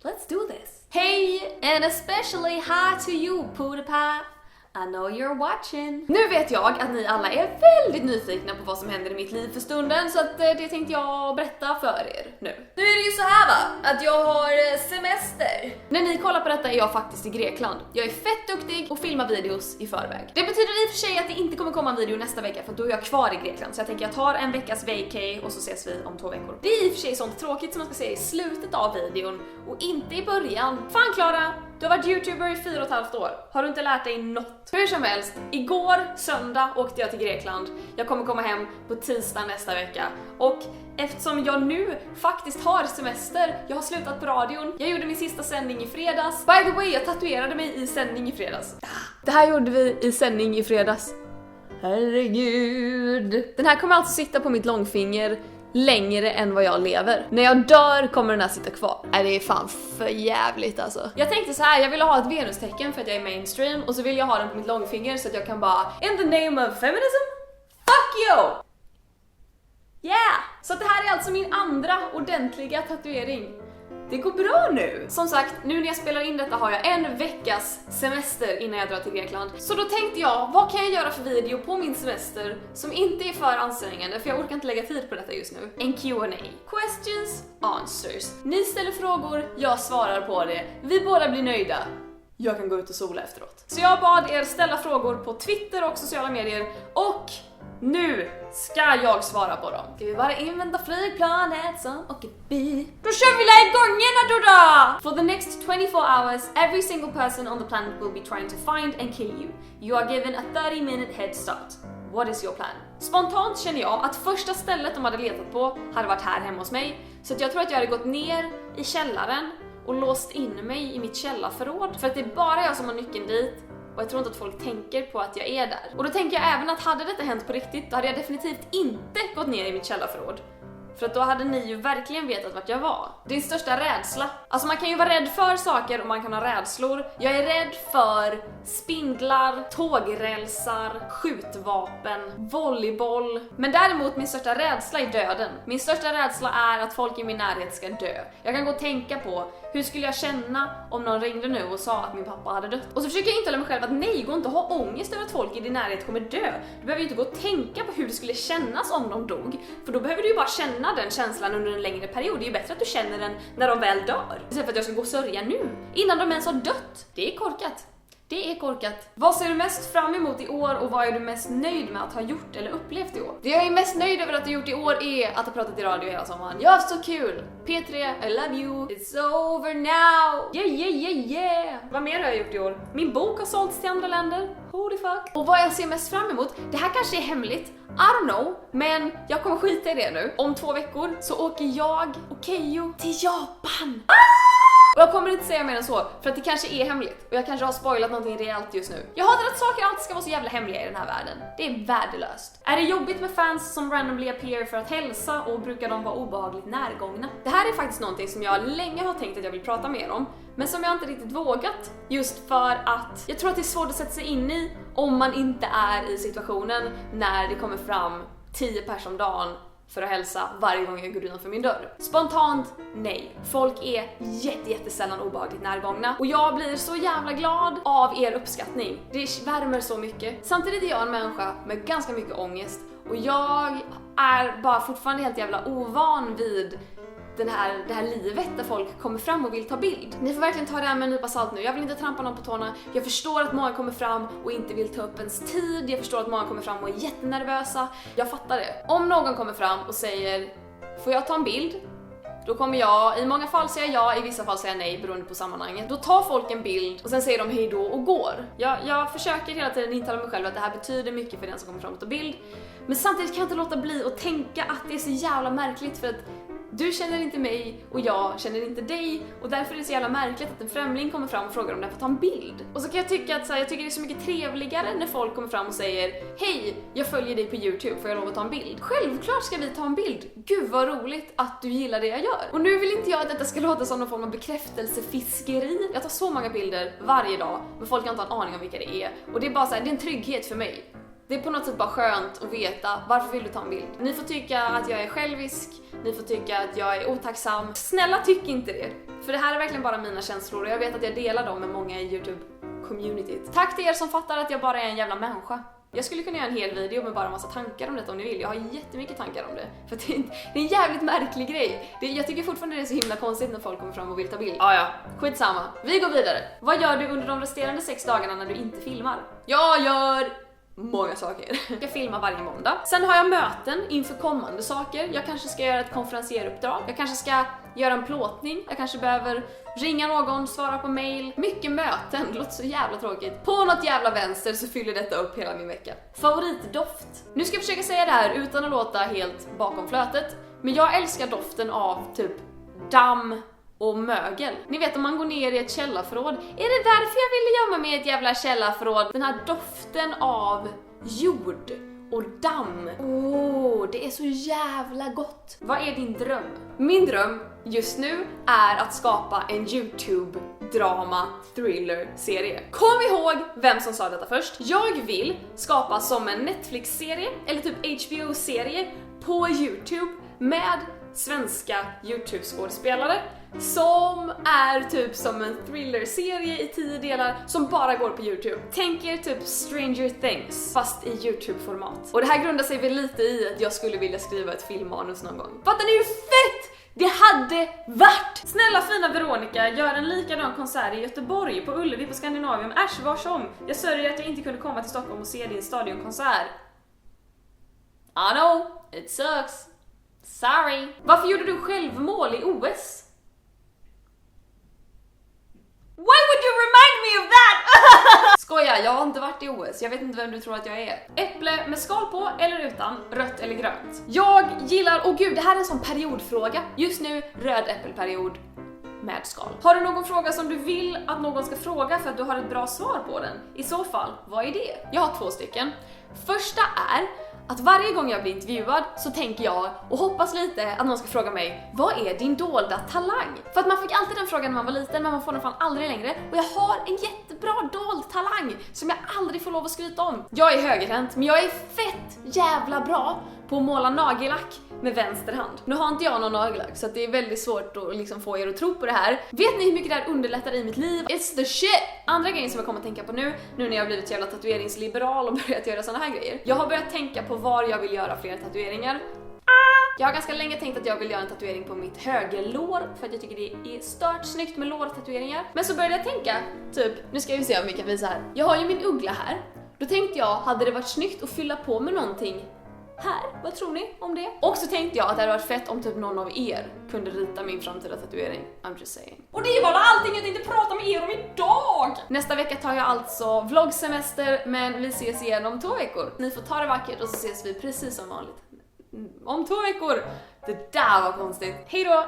Let's do this. Hey, and especially hi to you, PewDiePie. I know you're watching. Nu vet jag att ni alla är väldigt nyfikna på vad som händer i mitt liv för stunden, så att det tänkte jag berätta för er nu. Nu är det ju så här va, att jag har semester. När ni kollar på detta är jag faktiskt i Grekland. Jag är fett duktig och filmar videos i förväg. Det betyder i och för sig att det inte kommer komma en video nästa vecka, för då är jag kvar i Grekland. Så jag tänker jag tar en veckas vacay och så ses vi om 2 veckor. Det är i och för sig sånt tråkigt som man ska se i slutet av videon och inte i början. Fan Klara, du har varit youtuber i 4,5 år. Har du inte lärt dig något? Hur som helst, igår söndag åkte jag till Grekland. Jag kommer komma hem på tisdag nästa vecka. Och eftersom jag nu faktiskt har semester, jag har slutat på radion. Jag gjorde min sista sändning i fredags. By the way, jag tatuerade mig i sändning i fredags. Det här gjorde vi i sändning i fredags. Herregud. Den här kommer alltså sitta på mitt långfinger längre än vad jag lever. När jag dör kommer den här sitta kvar. Nej, det är fan för jävligt alltså. Jag tänkte så här, jag ville ha ett venustecken för att jag är mainstream, och så vill jag ha den på mitt långfinger så att jag kan bara in the name of feminism, fuck you! Yeah! Så det här är alltså min andra ordentliga tatuering. Det går bra nu. Som sagt, nu när jag spelar in detta har jag en veckas semester innan jag drar till Grekland. Så då tänkte jag, vad kan jag göra för video på min semester som inte är för ansträngande, för jag orkar inte lägga tid på detta just nu. En Q&A. Questions, answers. Ni ställer frågor, jag svarar på det. Vi båda blir nöjda. Jag kan gå ut och sola efteråt. Så jag bad er ställa frågor på Twitter och sociala medier, och nu ska jag svara på dem. Ska vi bara invänta flygplanet som åker bi? Då kör vi igång igen då! For the next 24 hours, every single person on the planet will be trying to find and kill you. You are given a 30-minute head start. What is your plan? Spontant känner jag att första stället de hade letat på hade varit här hemma hos mig. Så att jag tror att jag hade gått ner i källaren och låst in mig i mitt källarförråd. För att det är bara jag som har nyckeln dit. Och jag tror inte att folk tänker på att jag är där. Och då tänker jag även att hade detta hänt på riktigt, då hade jag definitivt inte gått ner i mitt källarförråd. För att då hade ni ju verkligen vetat vart jag var. Din största rädsla. Alltså man kan ju vara rädd för saker och man kan ha rädslor. Jag är rädd för spindlar, tågrälsar, skjutvapen, volleyboll. Men däremot min största rädsla är döden. Min största rädsla är att folk i min närhet ska dö. Jag kan gå och tänka på, hur skulle jag känna om någon ringde nu och sa att min pappa hade dött? Och så försöker jag intala mig själv att nej, gå inte att ha ångest över att folk i din närhet kommer dö. Du behöver ju inte gå och tänka på hur det skulle kännas om de dog. För då behöver du ju bara känna den känslan under en längre period. Det är ju bättre att du känner den när de väl dör. Istället för att jag ska gå och sörja nu, innan de ens har dött. Det är korkat. Det är korkat. Vad ser du mest fram emot i år och vad är du mest nöjd med att ha gjort eller upplevt i år? Det jag är mest nöjd över att ha gjort i år är att ha pratat i radio hela sommaren. Ja, så kul! P3, I love you. It's over now. Yeah, yeah, yeah, yeah. Vad mer har jag gjort i år? Min bok har sålts till andra länder. Holy fuck. Och vad jag ser mest fram emot, det här kanske är hemligt. I don't know, men jag kommer skita i det nu. Om 2 veckor så åker jag och Keyyo till Japan. Och jag kommer inte säga mer än så, för att det kanske är hemligt. Och jag kanske har spoilat någonting rejält just nu. Jag hatar att saker alltid ska vara så jävla hemliga i den här världen. Det är värdelöst. Är det jobbigt med fans som randomly appear för att hälsa, och brukar de vara obehagligt närgångna? Det här är faktiskt någonting som jag länge har tänkt att jag vill prata mer om, men som jag inte riktigt vågat. Just för att jag tror att det är svårt att sätta sig in i om man inte är i situationen när det kommer fram 10 personer om dagen för att hälsa varje gång jag går utanför min dörr. Spontant, nej. Folk är jättesällan obehagligt närgångna. Och jag blir så jävla glad av er uppskattning. Det värmer så mycket. Samtidigt är jag en människa med ganska mycket ångest. Och jag är bara fortfarande helt jävla ovan vid det här livet där folk kommer fram och vill ta bild. Ni får verkligen ta det här med en nypa salt nu. Jag vill inte trampa någon på tårna. Jag förstår att många kommer fram och inte vill ta upp ens tid. Jag förstår att många kommer fram och är jättenervösa. Jag fattar det. Om någon kommer fram och säger, får jag ta en bild? Då kommer jag, i många fall säga ja, i vissa fall säga nej beroende på sammanhanget. Då tar folk en bild och sen säger de hej då och går. Jag försöker hela tiden intala mig själv att det här betyder mycket för den som kommer fram och tar bild. Men samtidigt kan jag inte låta bli att tänka att det är så jävla märkligt, för att du känner inte mig och jag känner inte dig, och därför är det så jävla märkligt att en främling kommer fram och frågar om den får ta en bild. Och så kan jag tycka att jag tycker det är så mycket trevligare när folk kommer fram och säger hej, jag följer dig på YouTube, får jag lov att ta en bild? Självklart ska vi ta en bild. Gud vad roligt att du gillar det jag gör. Och nu vill inte jag att detta ska låta som någon form av bekräftelsefiskeri. Jag tar så många bilder varje dag, men folk har inte en aning om vilka det är. Och det är bara så här, det är en trygghet för mig. Det är på något sätt bara skönt att veta varför vill du ta en bild. Ni får tycka att jag är självisk, ni får tycka att jag är otacksam. Snälla tyck inte det. För det här är verkligen bara mina känslor och jag vet att jag delar dem med många i YouTube-communityt. Tack till er som fattar att jag bara är en jävla människa. Jag skulle kunna göra en hel video med bara en massa tankar om detta om ni vill. Jag har jättemycket tankar om det. För det är en jävligt märklig grej. Jag tycker fortfarande det är så himla konstigt när folk kommer fram och vill ta bild. Ja, skitsamma. Vi går vidare. Vad gör du under de resterande 6 dagarna när du inte filmar? Jag gör många saker. Jag filmar varje måndag. Sen har jag möten inför kommande saker. Jag kanske ska göra ett konferencieruppdrag. Jag kanske ska göra en plåtning. Jag kanske behöver ringa någon, svara på mail. Mycket möten, det låter så jävla tråkigt. På något jävla vänster så fyller detta upp hela min vecka. Favoritdoft. Nu ska jag försöka säga det här utan att låta helt bakom flötet. Men jag älskar doften av typ damm och mögel. Ni vet om man går ner i ett källarförråd. Är det därför jag ville gömma mig i ett jävla källarförråd? Den här doften av jord och damm. Det är så jävla gott. Vad är din dröm? Min dröm just nu är att skapa en YouTube-drama-thriller-serie. Kom ihåg vem som sa detta först. Jag vill skapa som en Netflix-serie eller typ HBO-serie på YouTube med svenska YouTube-skådespelare som är typ som en thriller-serie i 10 delar som bara går på YouTube. Tänk er typ Stranger Things fast i YouTube-format. Och det här grundar sig väl lite i att jag skulle vilja skriva ett filmmanus någon gång. Fattar ni hur fett det hade varit? Snälla fina Veronica, gör en likadan konsert i Göteborg på Ullevi på Skandinavium. Äsch, varsom? Jag sörjer att jag inte kunde komma till Stockholm och se din stadionkonsert. I know, it sucks. Sorry. Varför gjorde du självmål i OS? Why would you remind me of that? Skoja, jag har inte varit i OS. Jag vet inte vem du tror att jag är. Äpple med skal på eller utan, rött eller grönt. Jag gillar, gud, det här är en sån periodfråga. Just nu, röd äppelperiod med skal. Har du någon fråga som du vill att någon ska fråga för att du har ett bra svar på den? I så fall, vad är det? Jag har 2 stycken. Första är att varje gång jag blir intervjuad så tänker jag och hoppas lite att någon ska fråga mig: vad är din dolda talang? För att man fick alltid den frågan när man var liten, men man får den fan aldrig längre. Och jag har en jättebra dold talang som jag aldrig får lov att skryta om. Jag är högerhänt, men jag är fett jävla bra på att måla nagellack med vänster hand. Nu har inte jag någon nagellack så att det är väldigt svårt att liksom få er att tro på det här. Vet ni hur mycket det här underlättar i mitt liv? It's the shit! Andra grejen som jag kommer att tänka på nu när jag har blivit jävla tatueringsliberal och börjat göra såna här grejer. Jag har börjat tänka på var jag vill göra fler tatueringar. Jag har ganska länge tänkt att jag vill göra en tatuering på mitt högerlår för att jag tycker det är stört snyggt med lårtatueringar. Men så började jag tänka, typ, nu ska vi se om vi kan visa här. Jag har ju min uggla här. Då tänkte jag, hade det varit snyggt att fylla på med någonting här? Vad tror ni om det? Och så tänkte jag att det hade varit fett om typ någon av er kunde rita min framtida tatuering. I'm just saying. Och det var allting jag tänkte prata med er om idag! Nästa vecka tar jag alltså vloggsemester, men vi ses igen om 2 veckor. Ni får ta det vackert och så ses vi precis som vanligt om 2 veckor. Det där var konstigt. Hej då!